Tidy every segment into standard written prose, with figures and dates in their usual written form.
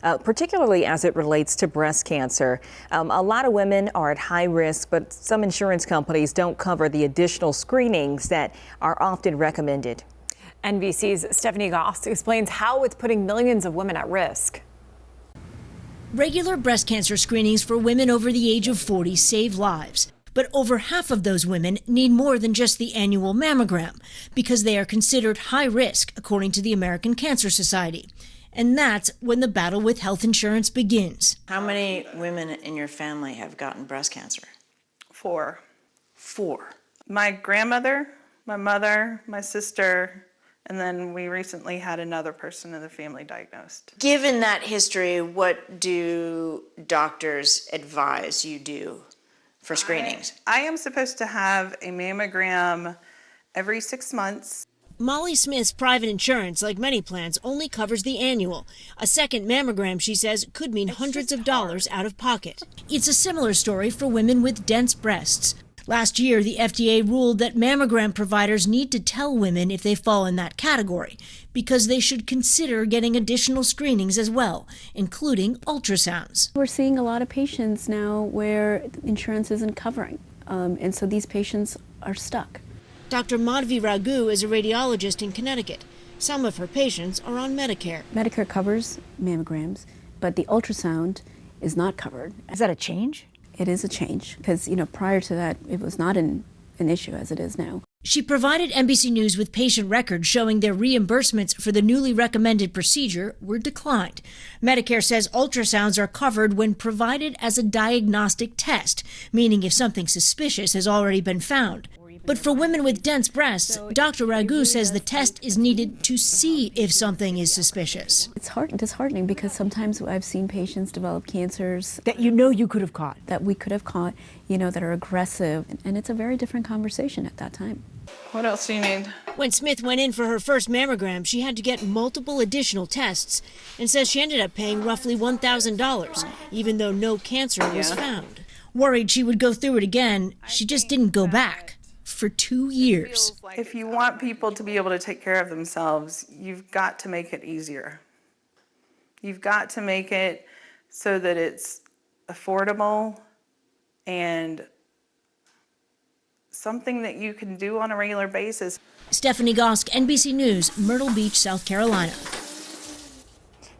particularly as it relates to breast cancer. A lot of women are at high risk, but some insurance companies don't cover the additional screenings that are often recommended. NBC's Stephanie Gosk explains how it's putting millions of women at risk. Regular breast cancer screenings for women over the age of 40 save lives. But over half of those women need more than just the annual mammogram because they are considered high risk, according to the American Cancer Society. And that's when the battle with health insurance begins. How many women in your family have gotten breast cancer? 4. 4. My grandmother, my mother, my sister, and then we recently had another person in the family diagnosed. Given that history, what do doctors advise you do for screenings? I am supposed to have a mammogram every 6 months. Molly Smith's private insurance, like many plans, only covers the annual. A second mammogram, she says, could mean hundreds of dollars out of pocket. It's a similar story for women with dense breasts. Last year, the FDA ruled that mammogram providers need to tell women if they fall in that category because they should consider getting additional screenings as well, including ultrasounds. We're seeing a lot of patients now where insurance isn't covering, and so these patients are stuck. Dr. Madhvi Raghu is a radiologist in Connecticut. Some of her patients are on Medicare. Medicare covers mammograms, but the ultrasound is not covered. Is that a change? It is a change because, prior to that, it was not an issue as it is now. She provided NBC News with patient records showing their reimbursements for the newly recommended procedure were declined. Medicare says ultrasounds are covered when provided as a diagnostic test, meaning if something suspicious has already been found. But for women with dense breasts, Dr. Raghu says the test is needed to see if something is suspicious. It's disheartening because sometimes I've seen patients develop cancers That you could have caught. that we could have caught, that are aggressive, and it's a very different conversation at that time. What else do you need? When Smith went in for her first mammogram, she had to get multiple additional tests and says she ended up paying roughly $1,000, even though no cancer was found. Worried she would go through it again, she just didn't go back. For 2 years. If you want people to be able to take care of themselves, you've got to make it easier. You've got to make it so that it's affordable and something that you can do on a regular basis. Stephanie Gosk, NBC News, Myrtle Beach, South Carolina.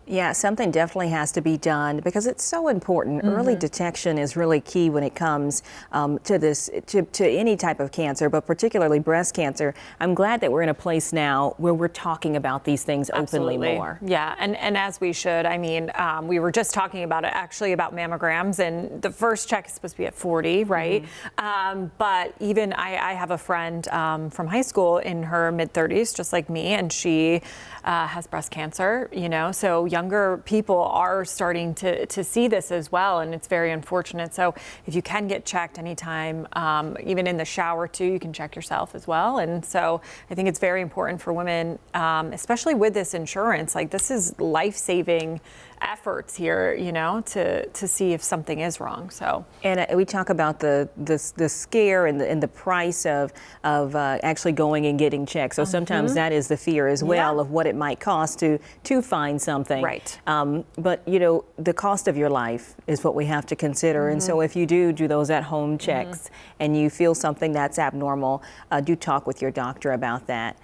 Yeah, something definitely has to be done because it's so important. Early detection is really key when it comes to any type of cancer, but particularly breast cancer. I'm glad that we're in a place now where we're talking about these things openly more. Yeah, and as we should. I mean, we were just talking about it, actually, about mammograms, and the first check is supposed to be at 40, right? But even I have a friend from high school in her mid-30s, just like me, and she has breast cancer, so younger people are starting to see this as well, and it's very unfortunate. So if you can get checked anytime, even in the shower too, you can check yourself as well. And so I think it's very important for women, especially with this insurance, like this is life-saving efforts here, to see if something is wrong. So, and we talk about the scare and the price of actually going and getting checked. So sometimes that is the fear as well of what it might cost to find something. Right. But the cost of your life is what we have to consider. And so if you do those at-home checks and you feel something that's abnormal, do talk with your doctor about that.